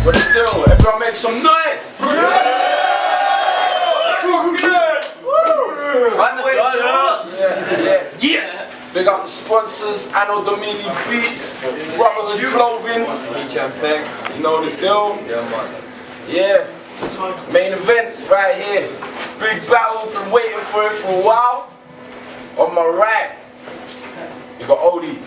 What it do? Everyone make some noise! Yeah. Big up the sponsors, Anno Domini Beats, Brotherhood Clothing. You know the deal. Yeah. Main event right here. Big battle, been waiting for it for a while. On my right, you got Odie.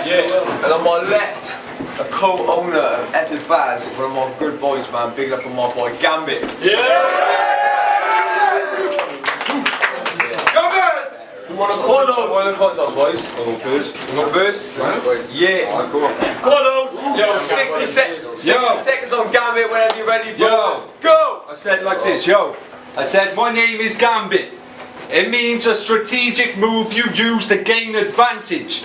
Yeah, and on my left, a co-owner of Epic Baz, one of my good boys, man. Big up for my boy Gambit. You wanna One of the contacts, boys. I'll go first. Right, boys. Yeah. Alright, go on. Yo, 60 seconds on Gambit whenever you're ready, boys. Go! I said like this, yo. I said, my name is Gambit. It means a strategic move you use to gain advantage.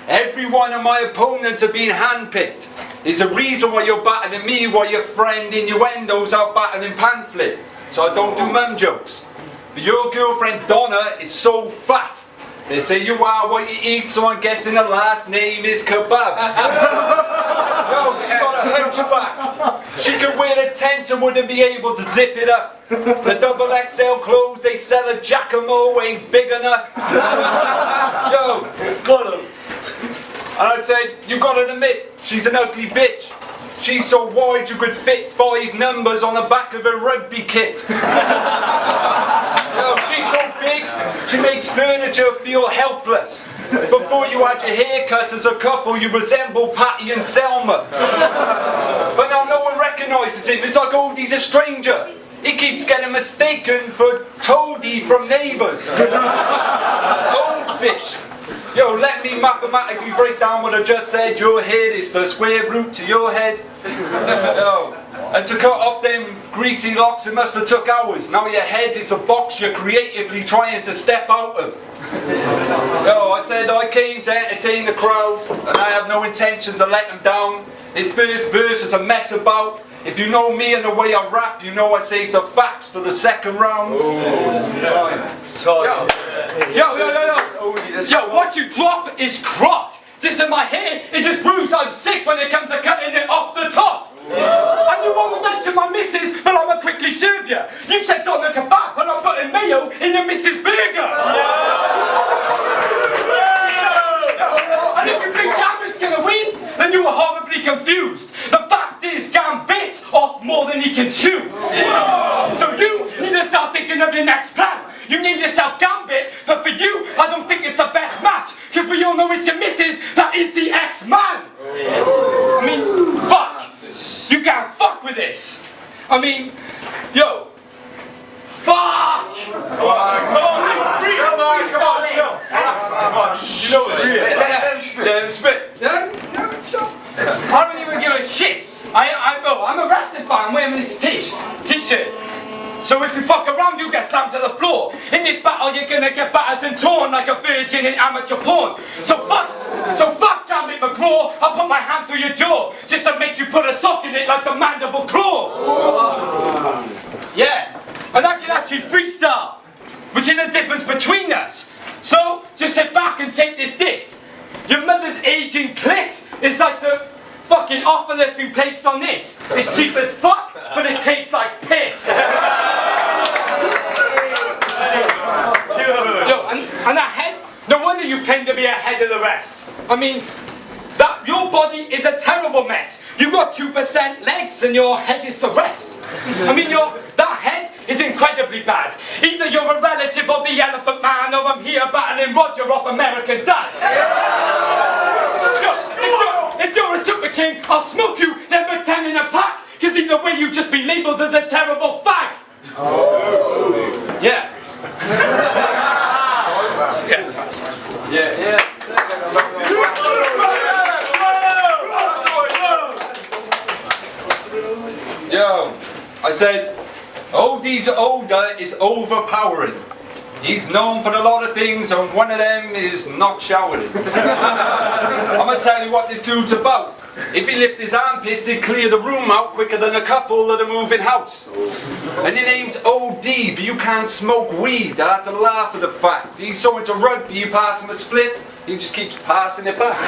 Every one of my opponents are being handpicked. There's a reason why you're battling me while your friend Innuendo's out battling Pamphlet. So I don't do mum jokes. But your girlfriend Donna is so fat. They say you are what you eat, so I'm guessing the last name is Kebab. Yo, she got a hunchback. She could wear a tent and wouldn't be able to zip it up. The double XL clothes they sell at Giacomo ain't big enough. Yo, got her. And I said, you gotta admit, she's an ugly bitch. She's so wide you could fit 5 numbers on the back of a rugby kit. Yo, she's so big, she makes furniture feel helpless. Before you had your haircut as a couple, you resemble Patty and Selma. But now no one recognises him, it's like Odie's a stranger. He keeps getting mistaken for Toadie from Neighbours. Old fish. Yo, let me mathematically break down what I just said. Your head is the square root to your head. Yo, and to cut off them greasy locks, it must have took hours. Now your head is a box you're creatively trying to step out of. Yo, I said I came to entertain the crowd, and I have no intention to let them down. This first verse is a mess about. If you know me and the way I rap, you know I saved the facts for the second round. Yo, what you drop is crock. This in my hair, it just proves I'm sick when it comes to cutting it off the top. And you won't mention my missus, but I'ma quickly serve you. You said Donna Kebab, and I'm putting mayo in your missus burger. And if you think Gambit's gonna win, then you were horribly confused. The fact is, Gambit off more than he can chew. So you need to start thinking of your next plan. You name yourself Gambit, but for you, I don't think it's the best match. Because we all know it's your missus that is the X-Man. I mean, fuck. You can't fuck with this. I mean, yo. Fuck! Come on, chill. You know it. Let him spit. Yeah, sure. I don't even give a shit. I'm a wrestling fan. I'm wearing this t-shirt. So if you fuck around, you get slammed to the floor. In this battle, you're gonna get battered and torn like a virgin in amateur porn. So fuck Gambit Mugraw. I'll put my hand through your jaw just to make you put a sock in it like the mandible claw. Yeah, and I can actually freestyle, which is the difference between us. So just sit back and take this diss. Your mother's aging clit is like the fucking offer that's been placed on this. It's cheap as fuck, but it tastes like piss. Yo, and that head, no wonder you claim to be ahead of the rest. I mean, that your body is a terrible mess. You got 2% legs and your head is the rest. I mean, that head is incredibly bad. Either you're a relative of the Elephant Man or I'm here battling Roger off American Dad. If you're a super king, I'll smoke you, then pretend in a pack. Cause either way you just be labelled as a terrible fag. Yeah. Yeah. Yo, I said, Odie's odor is overpowering. He's known for a lot of things, and one of them is not showering. I'm gonna tell you what this dude's about. If he lift his armpits, he'd clear the room out quicker than a couple at a moving house. And your name's Odie, but you can't smoke weed. I had to laugh at the fact. He's so into rugby, you pass him a split, he just keeps passing it back.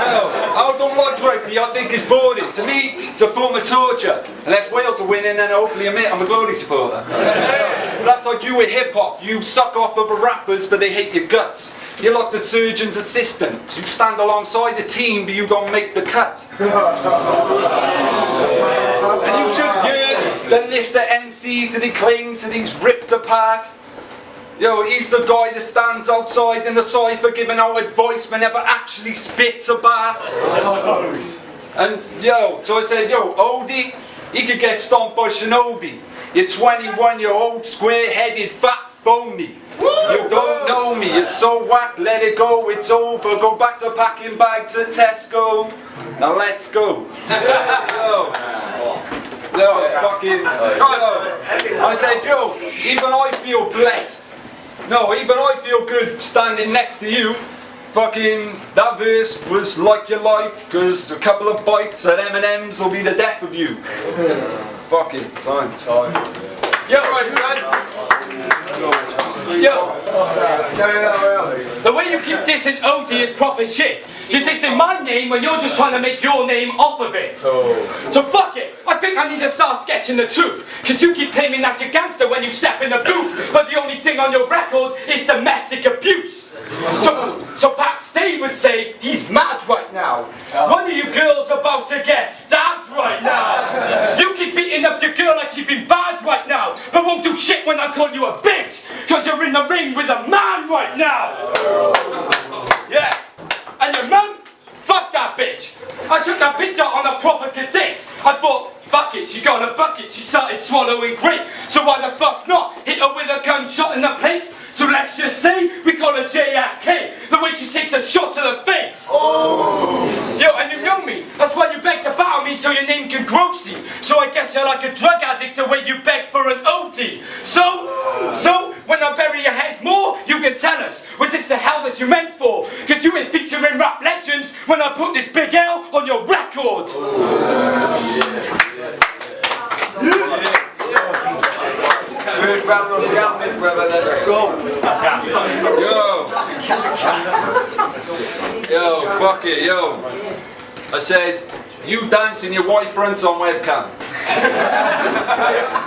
No, I don't like rugby, I think it's boring. To me, it's a form of torture. Unless Wales are winning, then hopefully admit I'm a Glory supporter. But that's like you with hip-hop. You suck off other rappers, but they hate your guts. You're like the surgeon's assistant. You stand alongside the team, but you don't make the cut. And you should hear the list of MCs that he claims that he's ripped apart. Yo, he's the guy that stands outside in the cypher giving out advice but never actually spits a bar. And yo, so I said, yo, Odie, he could get stomped by Shinobi. You're 21-year-old, square-headed, fat phony. You don't know me, you're so whack, let it go, it's over. Go back to packing bags at Tesco. Now let's go. Yo, fucking, yo. I said, yo, even I feel blessed. No, even I feel good standing next to you. Fucking, that verse was like your life, cause a couple of bites at M&M's will be the death of you. Fucking time. Yo, right, son. Yo, the way you keep dissing Odie is proper shit. You're dissing my name when you're just trying to make your name off of it. So fuck it. I think I need to start sketching the truth. Cause you keep claiming that you're gangster when you step in the booth, but the only thing on your record is domestic abuse. So Pat Stay would say he's mad right now. One of you girls about to get stabbed right now. You keep beating up your girl like she's been bad right now, but won't do shit when I call you a bitch, cause you're in the ring with a man right now. Yeah. And your mum? Fuck that bitch. I took that picture on a proper cadet. I thought, fuck it, she got a bucket, she started swallowing grape. So why the fuck not hit her with a gunshot in the face? So let's just say we call her JFK, the way she takes a shot to the face. Oh. Yo, and you know me, that's why you beg to battle me so your name can grossy. So I guess you're like a drug addict the way you beg for an OT. So when I bury your head more, you can tell us, was this the hell that you meant for? Cause you ain't featuring rap legends when I put this big L on your record. Third round of Gambit, brother, let's go. Yo, fuck it, yo. I said, you dance and your wife runs on webcam.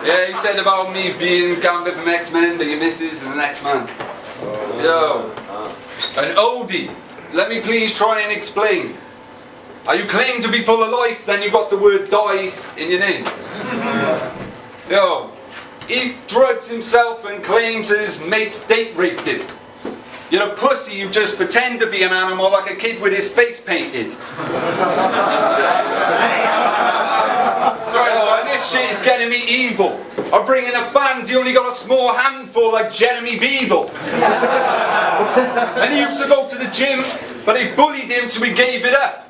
Yeah, you said about me being Gambit from Nexman, that your missus and the Nexman. Yo. And Odie, let me please try and explain. Are you claiming to be full of life, then you got the word die in your name? Yo, he drugs himself and claims that his mate's date raped him. You're a pussy, you just pretend to be an animal like a kid with his face painted. Oh, and this shit is getting me evil. I'm bringing the fans, he only got a small handful like Jeremy Beadle. And he used to go to the gym, but they bullied him so he gave it up.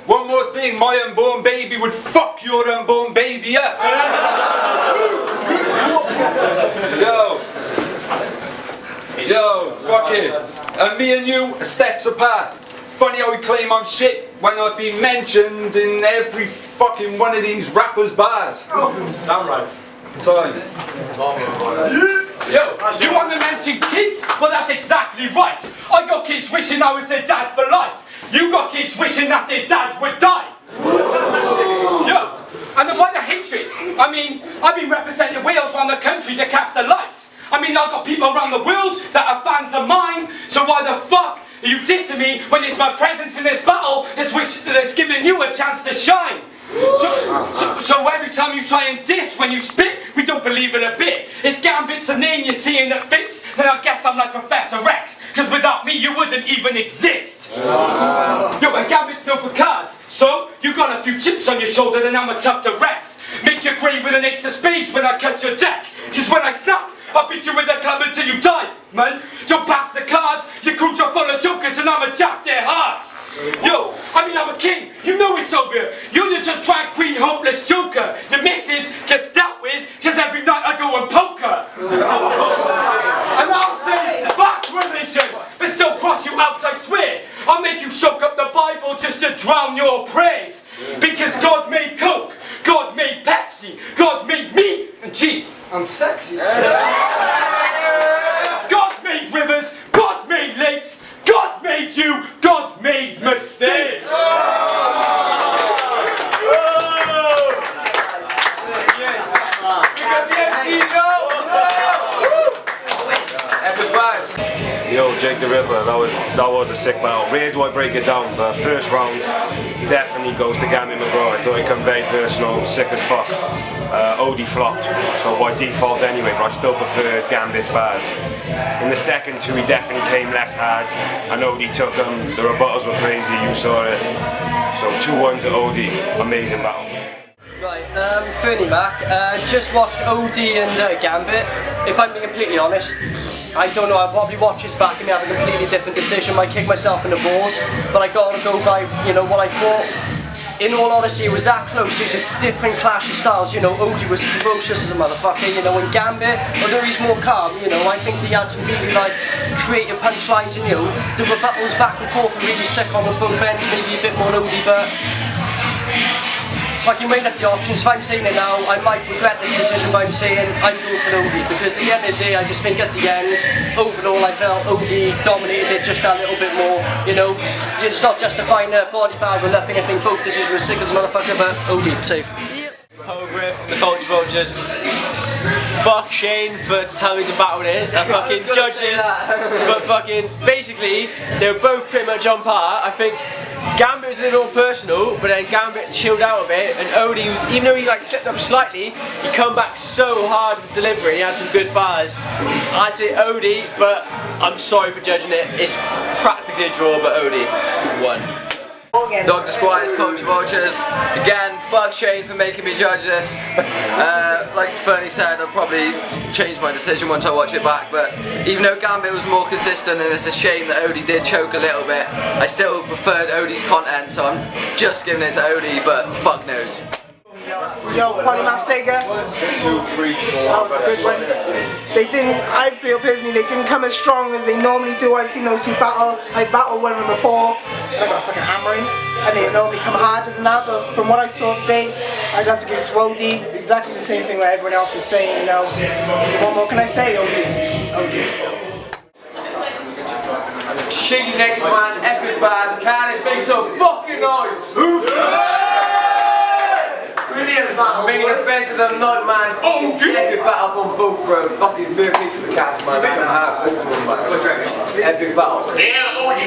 One more thing, my unborn baby would fuck your unborn baby up. Yo, fuck it. And me and you are steps apart. Funny how we claim I'm shit when I've been mentioned in every fucking one of these rappers' bars. Damn right. Time. Yo, you want to mention kids? Well, that's exactly right. I got kids wishing I was their dad for life. You got kids wishing that their dad would die. Yo, and then why the hatred? I mean, I've been representing Wales around the country to cast a light. I mean, I've got people around the world that are fans of mine, so why the fuck are you dissing me when it's my presence in this battle that's giving you a chance to shine? So every time you try and diss when you spit, we don't believe it a bit. If Gambit's a name you're seeing that fits, then I guess I'm like Professor Rex, because without me you wouldn't even exist. Yo, and Gambit's known for cards, so you got a few chips on your shoulder, then I'm a tough to rest. Make your grave with an ace of spades when I cut your deck, because when I snap, I'll beat you with a club until you die, man. Don't pass the cards, your crews are full of jokers and I'ma jack their hearts. Yo, I mean I'm a king, you know it's over. You're the just drag queen hopeless joker. Your missus gets dealt with, cause every night I go and poker. And I'll say, fuck religion, but still cross you out, I swear. I'll make you soak up the Bible just to drown your praise. Because God made Coke, God made Pepsi, God made me, and gee, I'm sexy. God made rivers, God made lakes, God made you, God made mistakes. Yes. We got the MC now. Epic bars. Yo, Jake the Ripper, that was a sick battle. Where do I break it down? But first round definitely goes to Gambit Mugraw. I thought he come very personal, sick as fuck. Odie flopped, so by default anyway, but I still preferred Gambit's bars. In the second two, he definitely came less hard, and Odie took them. The rebuttals were crazy, you saw it. So 2-1 to Odie, amazing battle. Right, Fernie Mac, just watched Odie and Gambit. If I'm being completely honest, I don't know, I'll probably watch this back and have a completely different decision. Might kick myself in the balls, but I gotta go by, you know, what I thought. In all honesty, it was that close. It was a different clash of styles. You know, Odie was ferocious as a motherfucker. You know, in Gambit, although he's more calm, you know, I think he had some really like creative punchlines. And you know, the rebuttals back and forth were really sick on both ends. Maybe a bit more Odie, but fucking weighing up the options. If I'm saying it now, I might regret this decision, but I'm saying I'm going for Odie because at the end of the day, I just think at the end, overall, I felt Odie dominated it just a little bit more. You know, it's not justifying a body bag or nothing. I think both decisions were sick as a motherfucker, but Odie, safe. Hogriff from the Culture Vultures. Fuck Shane for telling me to battle it. Fucking judges. But fucking, basically, they were both pretty much on par. I think Gambit was a little more personal, but then Gambit chilled out a bit, and Odie, even though he like slipped up slightly, he come back so hard with delivery. He had some good bars. I say Odie, but I'm sorry for judging it. It's practically a draw, but Odie won. Dr. Squires, Culture Vultures. Again, fuck Shane for making me judge this. Like Fernie said, I'll probably change my decision once I watch it back, but even though Gambit was more consistent and it's a shame that Odie did choke a little bit, I still preferred Odie's content, so I'm just giving it to Odie, but fuck knows. Yo, Polymouth Sega. 1, 2, 3, 4. That was a good one. They didn't, I feel personally, they didn't come as strong as they normally do. I've seen those two battle. I battled one of them before. I got fucking hammering. And they normally come harder than that, but from what I saw today, I'd have to give it to Odie. Exactly the same thing that everyone else was saying, you know. What more can I say, Odie? Odie. Shaydee Nexman, epic bars, can it make some fucking noise? Brilliant battle. Main event of the night, man. Epic battle from both, bro. Fucking very big for the cast, man. They come hard, both of them, man. Epic battle.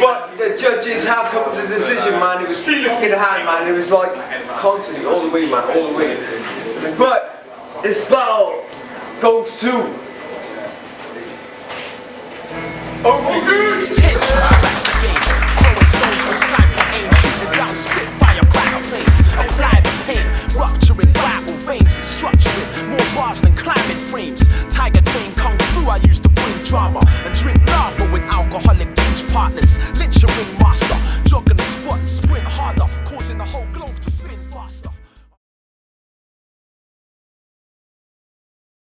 But the judges have come to the decision, man. It was fucking hard, man. It was like constantly, all the way, man, all the way. But this battle goes to Tenchoo strikes again, throwing stones for slime.